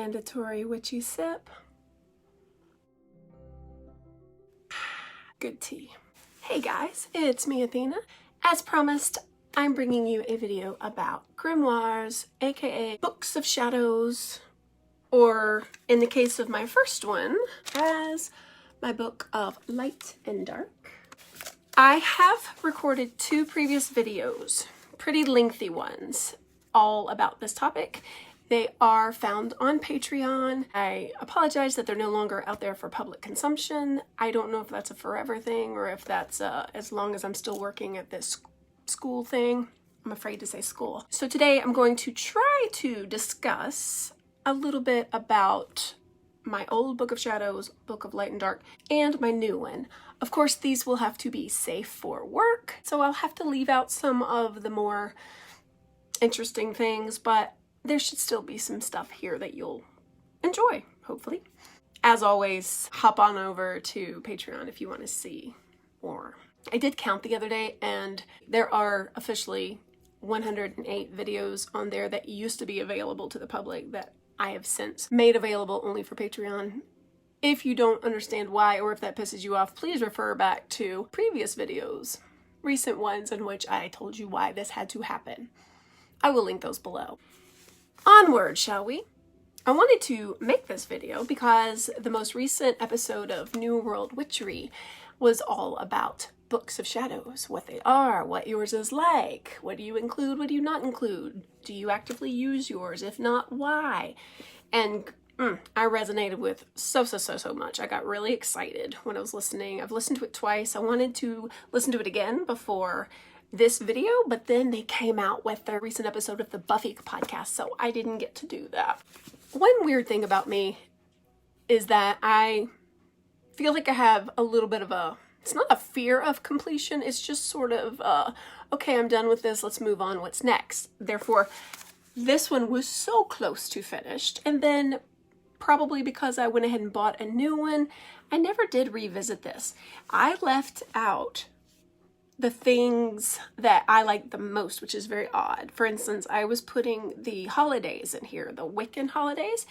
mandatory witchy sip. Good tea. Hey guys, it's me, Athena. As promised, I'm bringing you a video about grimoires, aka books of shadows, or in the case of my first one, as my book of light and dark. I have recorded 2 previous videos, pretty lengthy ones, all about this topic. They are found on Patreon. I apologize that they're no longer out there for public consumption. I don't know if that's a forever thing or if that's as long as I'm still working at this school thing. I'm afraid to say school. So today I'm going to try to discuss a little bit about my old Book of Shadows, Book of Light and Dark, and my new one. Of course, these will have to be safe for work, so I'll have to leave out some of the more interesting things, but there should still be some stuff here that you'll enjoy, hopefully. As always, hop on over to Patreon if you want to see more. I did count the other day, and there are officially 108 videos on there that used to be available to the public that I have since made available only for Patreon. If you don't understand why, or if that pisses you off, please refer back to previous videos, recent ones in which I told you why this had to happen. I will link those below. Onward, shall we? I wanted to make this video because the most recent episode of New World Witchery was all about books of shadows, what they are, what yours is like, what do you include, what do you not include, do you actively use yours, if not, why? And I resonated with so much. I got really excited when I was listening. I've listened to it twice. I wanted to listen to it again before this video, but then they came out with their recent episode of the Buffy podcast, so I didn't get to do that. One weird thing about me is that I feel like I have a little bit of a, it's not a fear of completion, it's just sort of, okay, I'm done with this, let's move on, what's next? Therefore, this one was so close to finished, and then probably because I went ahead and bought a new one, I never did revisit this. I left out the things that I like the most, which is very odd. For instance, I was putting the holidays in here, the Wiccan holidays,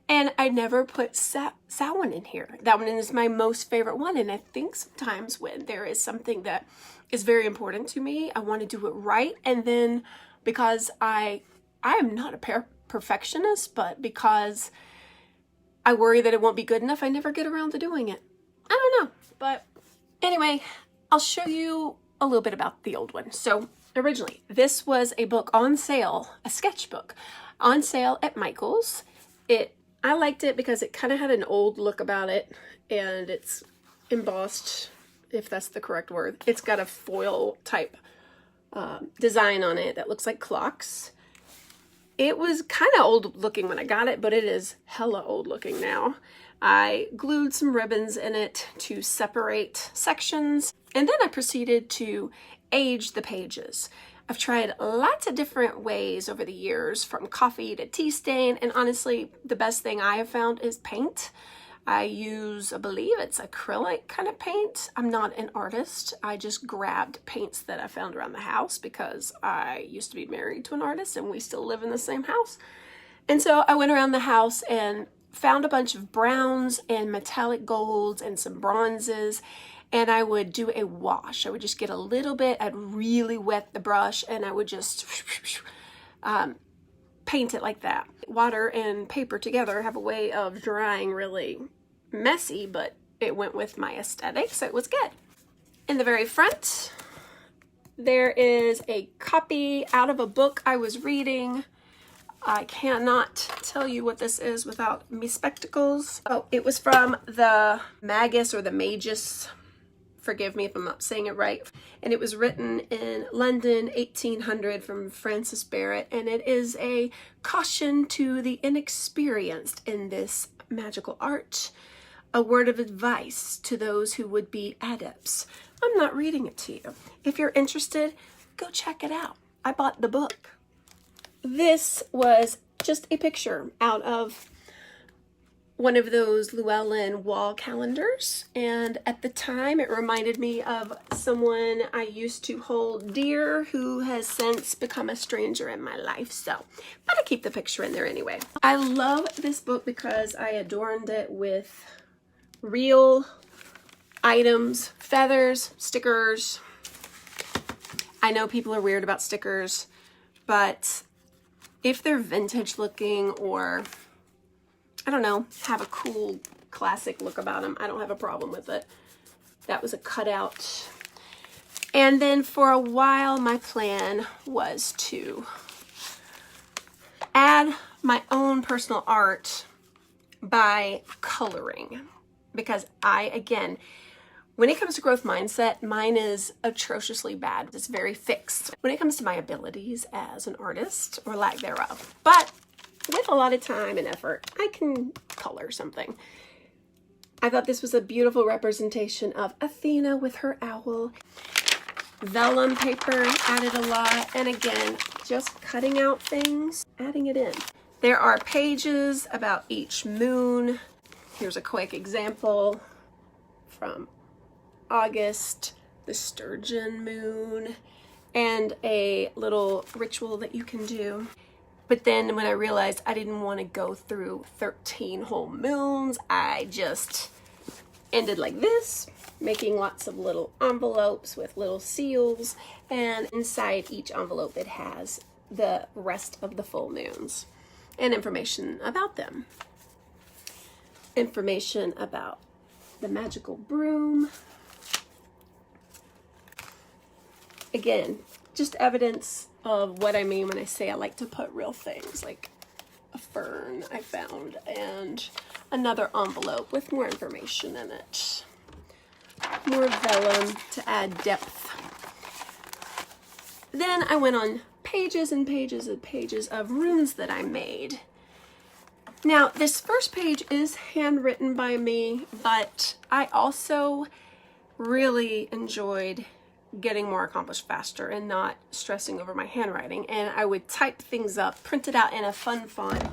and I never put Samhain in here. That one is my most favorite one, and I think sometimes when there is something that is very important to me, I want to do it right, and then because I am not a perfectionist, but because I worry that it won't be good enough, I never get around to doing it. I don't know, but anyway, I'll show you a little bit about the old one. So originally, this was a book on sale, a sketchbook on sale at Michael's. I liked it because it kind of had an old look about it, and it's embossed, if that's the correct word. It's got a foil type design on it that looks like clocks. It was kind of old looking when I got it, but it is hella old looking now. I glued some ribbons in it to separate sections, and then I proceeded to age the pages. I've tried lots of different ways over the years, from coffee to tea stain, and honestly, the best thing I have found is paint. I use, I believe it's acrylic kind of paint. I'm not an artist. I just grabbed paints that I found around the house because I used to be married to an artist and we still live in the same house. And so I went around the house and found a bunch of browns and metallic golds and some bronzes, and I would do a wash. I would just get a little bit, I'd really wet the brush, and I would just paint it like that. Water and paper together have a way of drying really messy, but it went with my aesthetic, so it was good. In the very front, there is a copy out of a book I was reading. I cannot tell you what this is without me spectacles. Oh, it was from the Magus or the Magus. Forgive me if I'm not saying it right. And it was written in London, 1800, from Francis Barrett. And it is a caution to the inexperienced in this magical art. A word of advice to those who would be adepts. I'm not reading it to you. If you're interested, go check it out. I bought the book. This was just a picture out of one of those Llewellyn wall calendars, and at the time it reminded me of someone I used to hold dear who has since become a stranger in my life, so but I keep the picture in there anyway. I love this book because I adorned it with real items, feathers, stickers. I know people are weird about stickers, but if they're vintage looking or, I don't know, have a cool classic look about them, I don't have a problem with it. That was a cutout. And then for a while, my plan was to add my own personal art by coloring. Because again, when it comes to growth mindset, mine is atrociously bad. It's very fixed when it comes to my abilities as an artist, or lack thereof. But with a lot of time and effort, I can color something. I thought this was a beautiful representation of Athena with her owl. Vellum paper added a lot, and again, just cutting out things, adding it in. There are pages about each moon. Here's a quick example from August, the sturgeon moon, and a little ritual that you can do. But then when I realized I didn't want to go through 13 whole moons, I just ended like this, making lots of little envelopes with little seals, and inside each envelope it has the rest of the full moons and information about them. Information about the magical broom. Again, just evidence of what I mean when I say I like to put real things, like a fern I found and another envelope with more information in it. More vellum to add depth. Then I went on pages and pages and pages of runes that I made. Now, this first page is handwritten by me, but I also really enjoyed getting more accomplished faster and not stressing over my handwriting. And I would type things up, print it out in a fun font,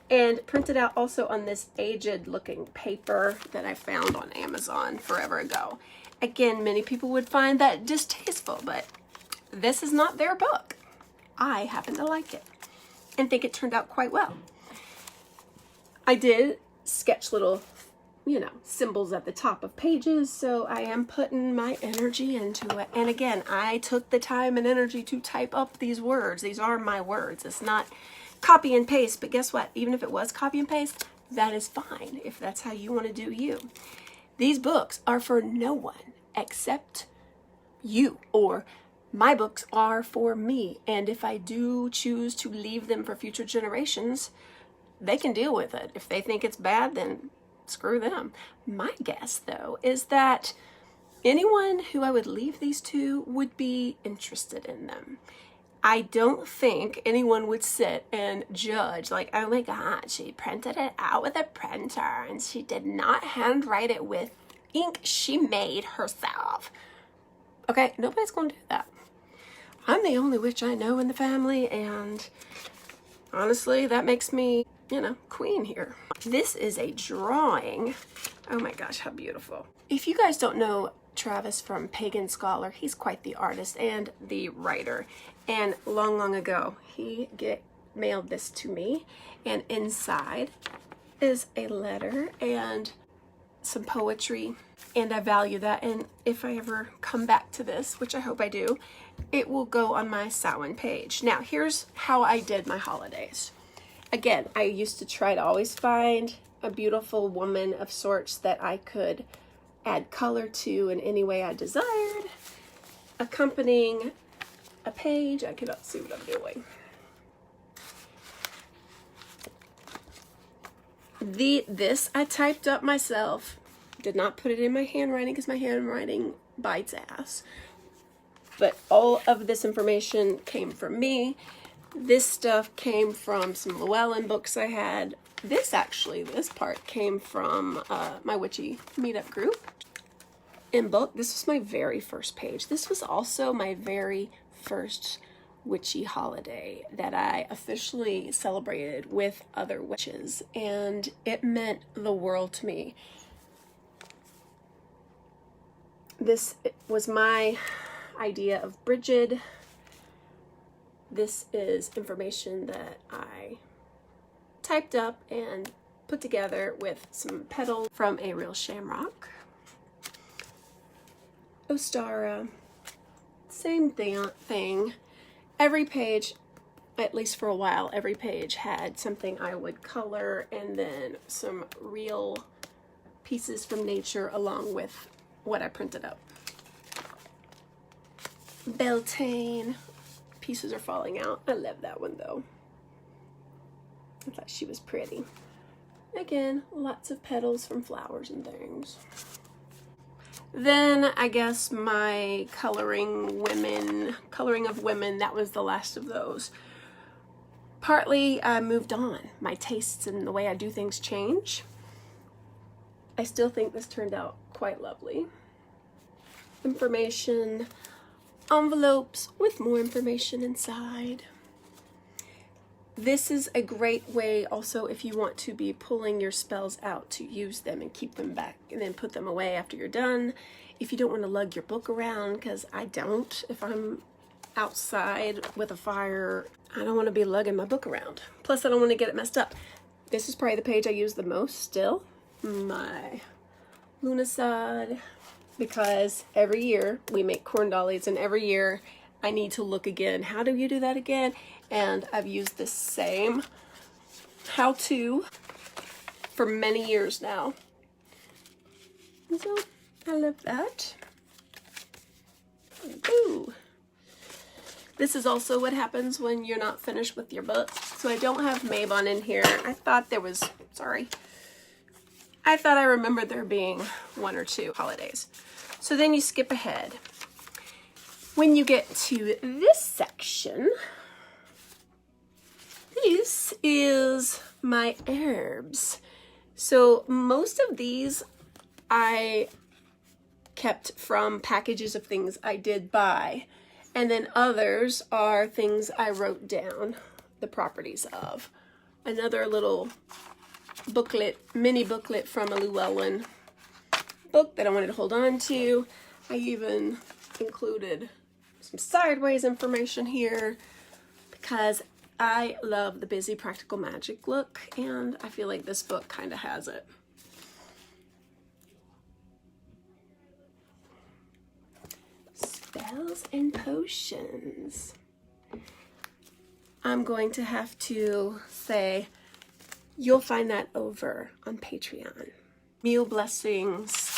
and print it out also on this aged looking paper that I found on Amazon forever ago. Again, many people would find that distasteful, but this is not their book. I happen to like it and think it turned out quite well. I did sketch little, symbols at the top of pages, so I am putting my energy into it. And again, I took the time and energy to type up these words. These are my words. It's not copy and paste, but guess what? Even if it was copy and paste, that is fine if that's how you want to do you. These books are for no one except you, or my books are for me. And if I do choose to leave them for future generations, they can deal with it. If they think it's bad, then screw them. My guess, though, is that anyone who I would leave these to would be interested in them. I don't think anyone would sit and judge, like, oh my God, she printed it out with a printer and she did not handwrite it with ink she made herself. Okay, nobody's going to do that. I'm the only witch I know in the family, and honestly, that makes me, queen here. This is a drawing. Oh my gosh, how beautiful. If you guys don't know Travis from Pagan Scholar, he's quite the artist and the writer. And long ago, he mailed this to me. And inside is a letter and some poetry. And I value that. And if I ever come back to this, which I hope I do, it will go on my Samhain page. Now, here's how I did my holidays. Again, I used to try to always find a beautiful woman of sorts that I could add color to in any way I desired, accompanying a page. I cannot see what I'm doing. This I typed up myself. Did not put it in my handwriting because my handwriting bites ass. But all of this information came from me. This stuff came from some Llewellyn books I had. This part came from my witchy meetup group. In book, this was my very first page. This was also my very first witchy holiday that I officially celebrated with other witches, and it meant the world to me. This was my idea of Bridget. This is information that I typed up and put together with some petals from a real shamrock. Ostara, same thing. Every page, at least for a while, every page had something I would color and then some real pieces from nature along with what I printed up. Beltane, pieces are falling out. I love that one though. I thought she was pretty. Again, lots of petals from flowers and things. Then I guess my coloring of women, that was the last of those. Partly I moved on. My tastes and the way I do things change. I still think this turned out quite lovely. Information, envelopes with more information inside. This is a great way also if you want to be pulling your spells out to use them and keep them back and then put them away after you're done. If you don't want to lug your book around, because I don't, if I'm outside with a fire, I don't want to be lugging my book around. Plus I don't want to get it messed up. This is probably the page I use the most still. My Lunasad, because every year we make corn dollies and every year I need to look again. How do you do that again? And I've used the same how-to for many years now. So I love that. Ooh. This is also what happens when you're not finished with your book. So I don't have Mabon in here. I thought there was, sorry. I thought I remembered there being 1 or 2 holidays. So then you skip ahead. When you get to this section, this is my herbs. So most of these I kept from packages of things I did buy, and then others are things I wrote down the properties of. Another little booklet, mini booklet from a Llewellyn book that I wanted to hold on to. I even included some sideways information here because I love the busy practical magic look, and I feel like this book kind of has it. Spells and potions. I'm going to have to say you'll find that over on Patreon. Meal blessings,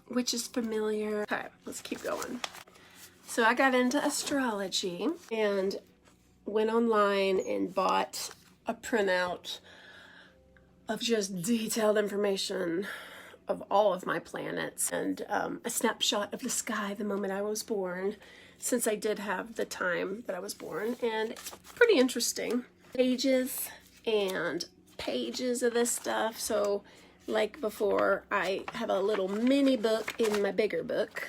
which is familiar. Okay, let's keep going. So I got into astrology and went online and bought a printout of just detailed information of all of my planets and a snapshot of the sky the moment I was born, since I did have the time that I was born, and it's pretty interesting. Pages and pages of this stuff. So like before, I have a little mini book in my bigger book.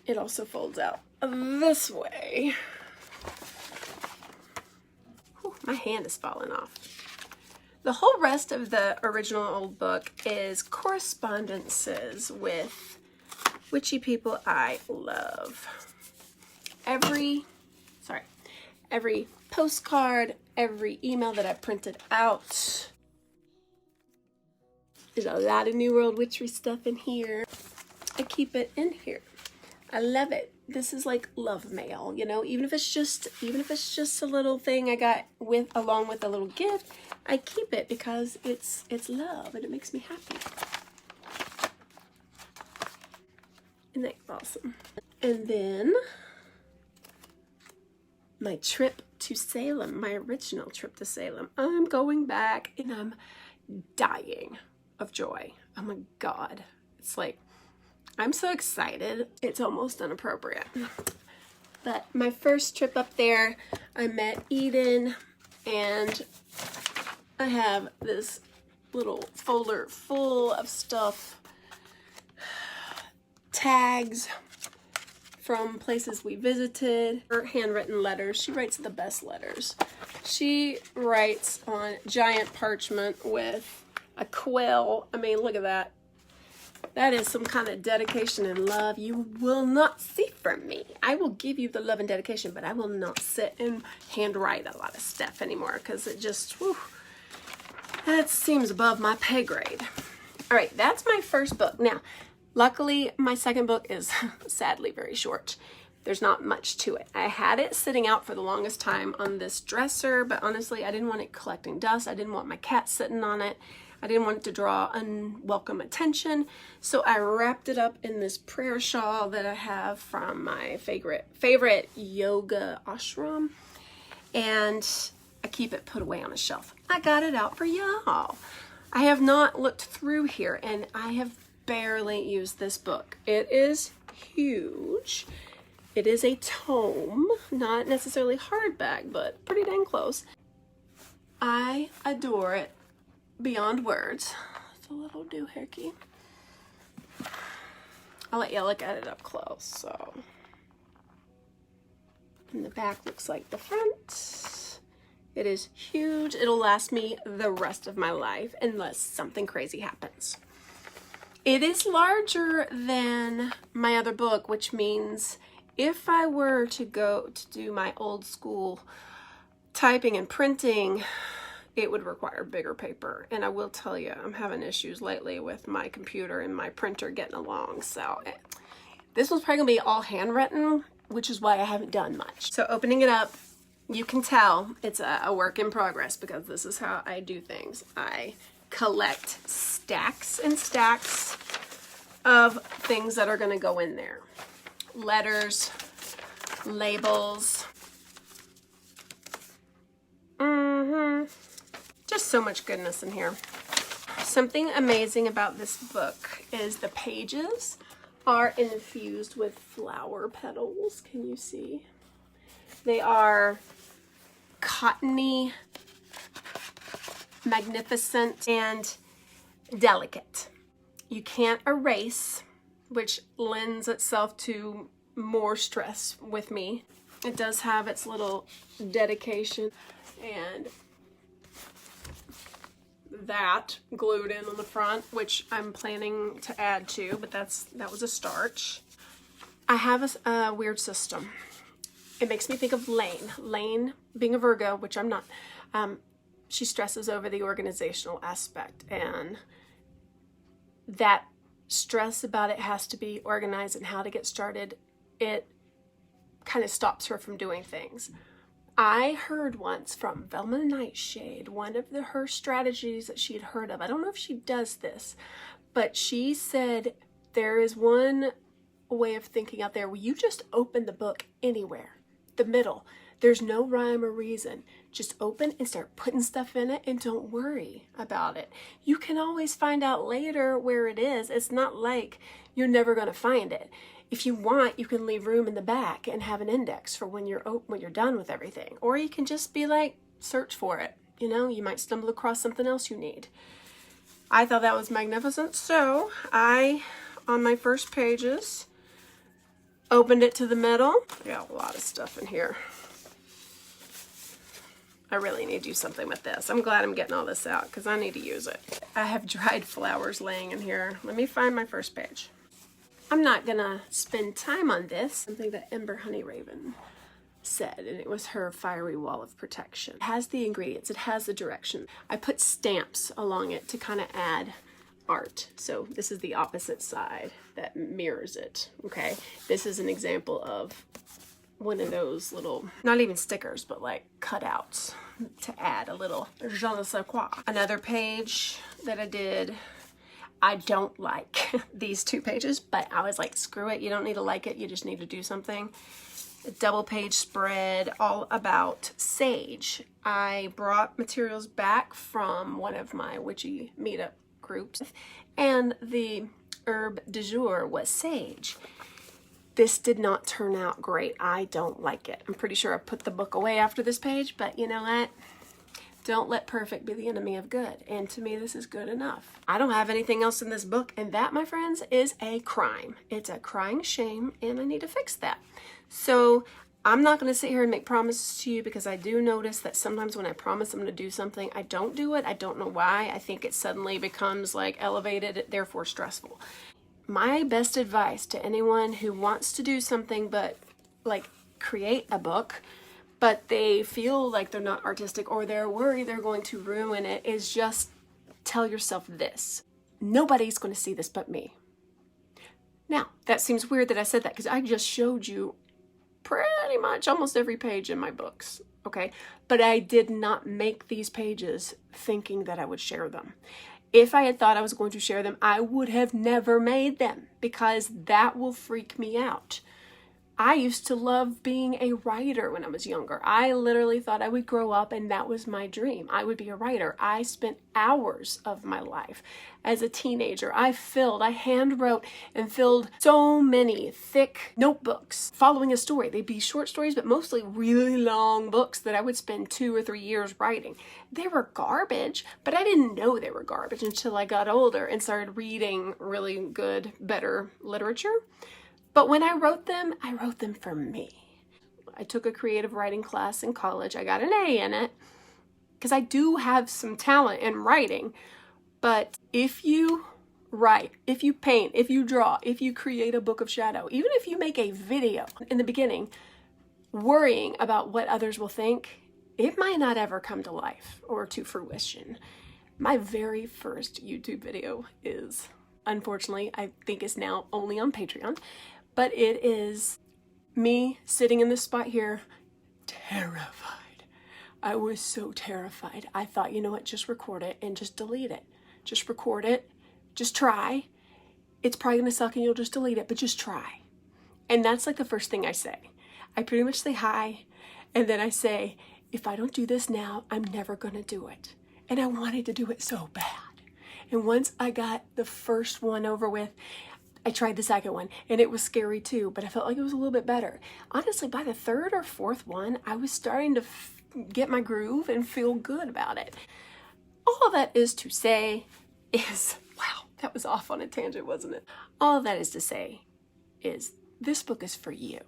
It also folds out this way. Whew, my hand is falling off. The whole rest of the original old book is correspondences with witchy people I love. Every postcard, every email that I printed out. There's a lot of New World Witchery stuff in here. I keep it in here. I love it. This is like love mail, you know, even if it's just a little thing I got along with a little gift, I keep it because it's love and it makes me happy. Isn't that awesome? And then my trip to Salem, my original trip to Salem. I'm going back and I'm dying of joy. Oh my God. It's like, I'm so excited. It's almost inappropriate. But my first trip up there, I met Eden, and I have this little folder full of stuff, tags from places we visited. Her handwritten letters. She writes the best letters. She writes on giant parchment with a quill. I mean, look at that. That is some kind of dedication and love you will not see from me. I will give you the love and dedication, but I will not sit and handwrite a lot of stuff anymore because it just, whew, that seems above my pay grade. All right, that's my first book. Now, luckily, my second book is sadly very short. There's not much to it. I had it sitting out for the longest time on this dresser, but honestly, I didn't want it collecting dust. I didn't want my cat sitting on it. I didn't want it to draw unwelcome attention. So I wrapped it up in this prayer shawl that I have from my favorite yoga ashram. And I keep it put away on a shelf. I got it out for y'all. I have not looked through here and I have barely used this book. It is huge. It is a tome, not necessarily hardback, but pretty dang close. I adore it beyond words. It's a little doohickey. I'll let you look at it up close. So, and the back looks like the front. It is huge. It'll last me the rest of my life unless something crazy happens. It is larger than my other book, which means if I were to go to do my old school typing and printing, it would require bigger paper. And I will tell you, I'm having issues lately with my computer and my printer getting along. So this one's probably gonna be all handwritten, which is why I haven't done much. So opening it up, you can tell it's a work in progress because this is how I do things. I collect stacks and stacks of things that are gonna go in there. Letters, labels. Just so much goodness in here. Something amazing about this book is the pages are infused with flower petals. Can you see? They are cottony, magnificent, and delicate. You can't erase, which lends itself to more stress with me. It does have its little dedication and that glued in on the front, which I'm planning to add to, but that was a start. I have a weird system. It makes me think of Lane. Lane, being a Virgo, which I'm not, she stresses over the organizational aspect, and that stress about it has to be organized and how to get started. It kind of stops her from doing things. I heard once from Velma Nightshade, one of her strategies that she had heard of. I don't know if she does this, but she said there is one way of thinking out there where you just open the book anywhere, the middle. There's no rhyme or reason. Just open and start putting stuff in it and don't worry about it. You can always find out later where it is. It's not like you're never going to find it. If you want, you can leave room in the back and have an index for when you're done with everything. Or you can just be like, search for it. You know, you might stumble across something else you need. I thought that was magnificent. So I, on my first pages, opened it to the middle. I got a lot of stuff in here. I really need to do something with this. I'm glad I'm getting all this out because I need to use it. I have dried flowers laying in here. Let me find my first page. I'm not gonna spend time on this. Something that Ember Honey Raven said, and it was her fiery wall of protection. It has the ingredients, it has the direction. I put stamps along it to kind of add art. So this is the opposite side that mirrors it, okay? This is an example of one of those little, not even stickers, but like cutouts to add a little je ne sais quoi. Another page that I did, I don't like these two pages, but I was like, screw it, you don't need to like it, you just need to do something. A double page spread all about sage. I brought materials back from one of my witchy meetup groups, and the herb du jour was sage. This did not turn out great. I don't like it. I'm pretty sure I put the book away after this page, but you know what? Don't let perfect be the enemy of good. And to me, this is good enough. I don't have anything else in this book. And that, my friends, is a crime. It's a crying shame, and I need to fix that. So I'm not going to sit here and make promises to you, because I do notice that sometimes when I promise I'm going to do something, I don't do it. I don't know why. I think it suddenly becomes like elevated, therefore stressful. My best advice to anyone who wants to do something, but like create a book, but they feel like they're not artistic, or they're worried they're going to ruin it, is just tell yourself this: nobody's going to see this but me. Now, that seems weird that I said that, because I just showed you pretty much almost every page in my books, okay? But I did not make these pages thinking that I would share them. If I had thought I was going to share them, I would have never made them, because that will freak me out. I used to love being a writer when I was younger. I literally thought I would grow up and that was my dream. I would be a writer. I spent hours of my life as a teenager. I hand wrote and filled so many thick notebooks following a story. They'd be short stories, but mostly really long books that I would spend 2 or 3 years writing. They were garbage, but I didn't know they were garbage until I got older and started reading really good, better literature. But when I wrote them for me. I took a creative writing class in college. I got an A in it, because I do have some talent in writing. But if you write, if you paint, if you draw, if you create a book of shadow, even if you make a video in the beginning, worrying about what others will think, it might not ever come to life or to fruition. My very first YouTube video is, unfortunately, I think is now only on Patreon. But it is me sitting in this spot here, terrified. I was so terrified. I thought, you know what, just record it and just delete it. Just record it. Just try. It's probably going to suck and you'll just delete it, but just try. And that's like the first thing I say. I pretty much say hi, and then I say, if I don't do this now, I'm never going to do it. And I wanted to do it so bad. And once I got the first one over with, I tried the second one, and it was scary too, but I felt like it was a little bit better. Honestly, by the third or fourth one, I was starting to get my groove and feel good about it. All that is to say is, wow, that was off on a tangent, wasn't it? All that is to say is, this book is for you.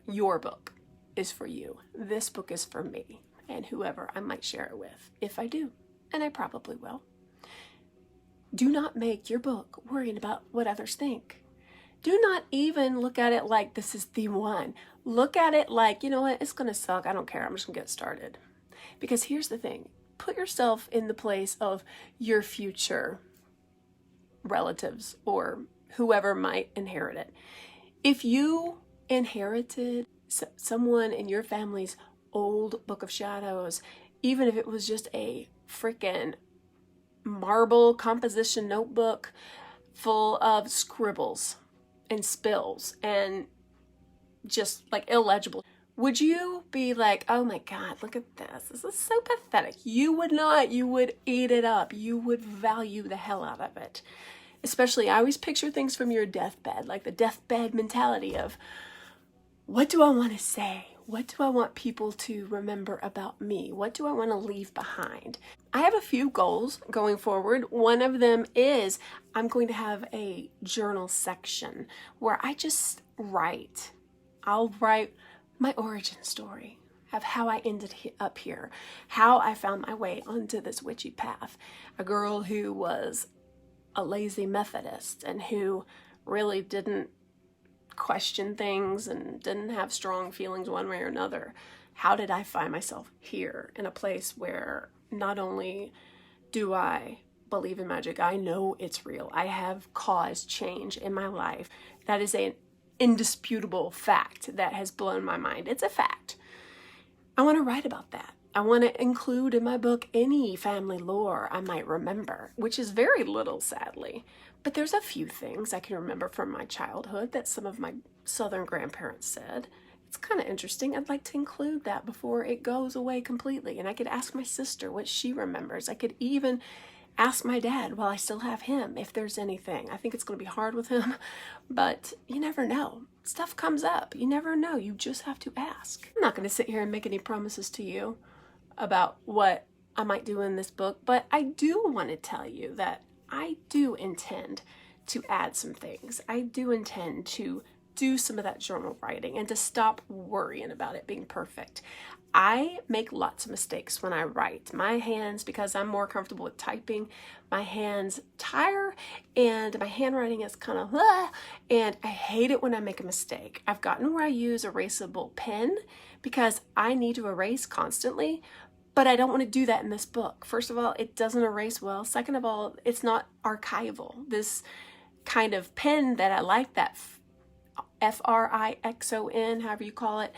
Your book is for you. This book is for me and whoever I might share it with, if I do, and I probably will. Do not make your book worrying about what others think. Do not even look at it like this is the one. Look at it like, you know what, it's going to suck. I don't care. I'm just going to get started. Because here's the thing. Put yourself in the place of your future relatives or whoever might inherit it. If you inherited someone in your family's old Book of Shadows, even if it was just a frickin' marble composition notebook full of scribbles and spills and just like illegible, would you be like, oh my God, look at this. This is so pathetic. You would not. You would eat it up. You would value the hell out of it. Especially, I always picture things from your deathbed, like the deathbed mentality of, what do I want to say? What do I want people to remember about me? What do I want to leave behind? I have a few goals going forward. One of them is I'm going to have a journal section where I just write. I'll write my origin story of how I ended up here, how I found my way onto this witchy path. A girl who was a lazy Methodist and who really didn't question things and didn't have strong feelings one way or another. How did I find myself here in a place where not only do I believe in magic, I know it's real. I have caused change in my life. That is an indisputable fact that has blown my mind. It's a fact. I want to write about that. I want to include in my book any family lore I might remember, which is very little, sadly. But there's a few things I can remember from my childhood that some of my Southern grandparents said. It's kind of interesting. I'd like to include that before it goes away completely. And I could ask my sister what she remembers. I could even ask my dad while I still have him if there's anything. I think it's going to be hard with him, but you never know. Stuff comes up. You never know. You just have to ask. I'm not going to sit here and make any promises to you about what I might do in this book, but I do want to tell you that I do intend to add some things. I do intend to do some of that journal writing and to stop worrying about it being perfect. I make lots of mistakes when I write. My hands, because I'm more comfortable with typing, my hands tire and my handwriting is kind of, and I hate it when I make a mistake. I've gotten where I use erasable pen because I need to erase constantly, but I don't want to do that in this book. First of all, it doesn't erase well. Second of all, it's not archival. This kind of pen that I like, that Frixon, however you call it,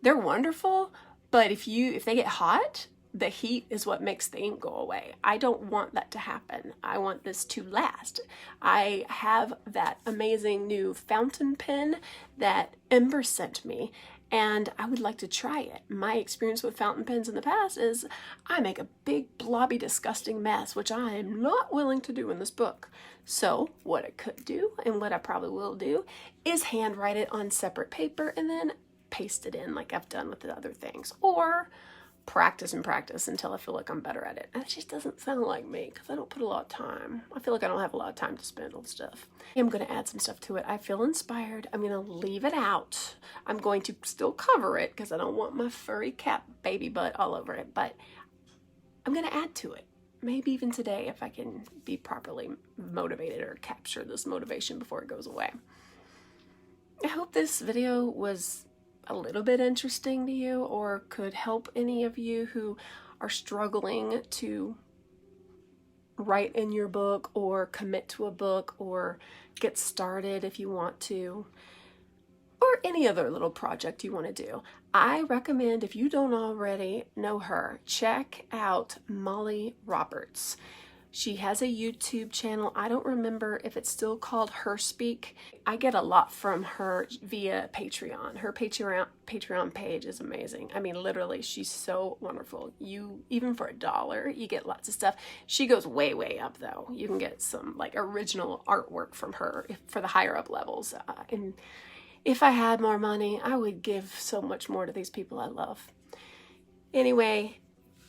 they're wonderful, but if they get hot, the heat is what makes the ink go away. I don't want that to happen. I want this to last. I have that amazing new fountain pen that Ember sent me, and I would like to try it. My experience with fountain pens in the past is I make a big, blobby, disgusting mess, which I am not willing to do in this book. So what I could do, and what I probably will do, is handwrite it on separate paper and then paste it in like I've done with the other things. Or practice and practice until I feel like I'm better at it. That just doesn't sound like me because I don't put a lot of time. I feel like I don't have a lot of time to spend on stuff. I'm going to add some stuff to it. I feel inspired. I'm going to leave it out. I'm going to still cover it because I don't want my furry cat baby butt all over it, but I'm going to add to it. Maybe even today if I can be properly motivated or capture this motivation before it goes away. I hope this video was a little bit interesting to you or could help any of you who are struggling to write in your book or commit to a book or get started if you want to, or any other little project you want to do. I recommend, if you don't already know her, check out Molly Roberts. She has a YouTube channel. I don't remember if it's still called Her Speak. I get a lot from her via Patreon. Her Patreon page is amazing. I mean, literally, she's so wonderful. Even for $1, you get lots of stuff. She goes way, way up though. You can get some like original artwork from her for the higher up levels. And if I had more money, I would give so much more to these people I love. Anyway,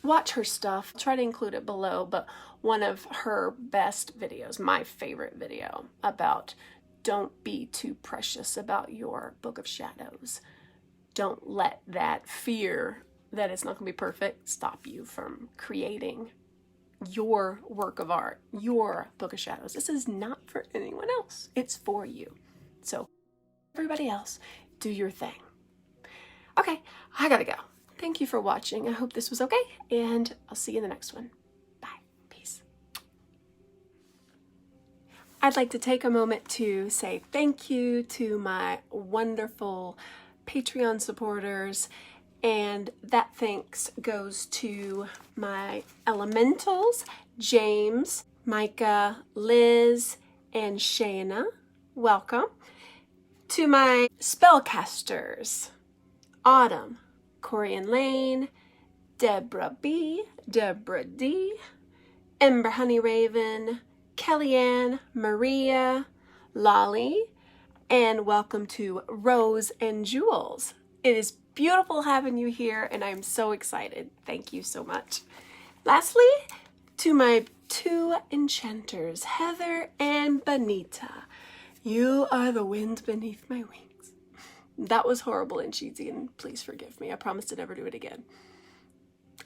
watch her stuff. I'll try to include it below, but one of her best videos, my favorite video, about don't be too precious about your Book of Shadows. Don't let that fear that it's not going to be perfect stop you from creating your work of art, your Book of Shadows. This is not for anyone else. It's for you. So everybody else, do your thing. Okay, I gotta go. Thank you for watching. I hope this was okay, and I'll see you in the next one. Bye. Peace. I'd like to take a moment to say thank you to my wonderful Patreon supporters, and that thanks goes to my elementals, James, Micah, Liz, and Shayna. Welcome. To my spellcasters, Autumn, Corey and Lane, Deborah B, Deborah D, Ember Honey Raven, Kellyanne, Maria, Lolly, and welcome to Rose and Jules. It is beautiful having you here, and I'm so excited. Thank you so much. Lastly, to my two enchanters, Heather and Benita. You are the wind beneath my wings. That was horrible and cheesy, and please forgive me. I promise to never do it again.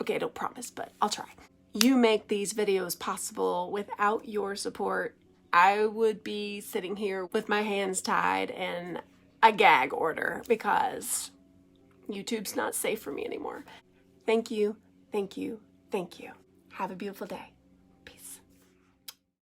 Okay, I don't promise, but I'll try. You make these videos possible. Without your support, I would be sitting here with my hands tied and a gag order because YouTube's not safe for me anymore. Thank you, thank you, thank you. Have a beautiful day.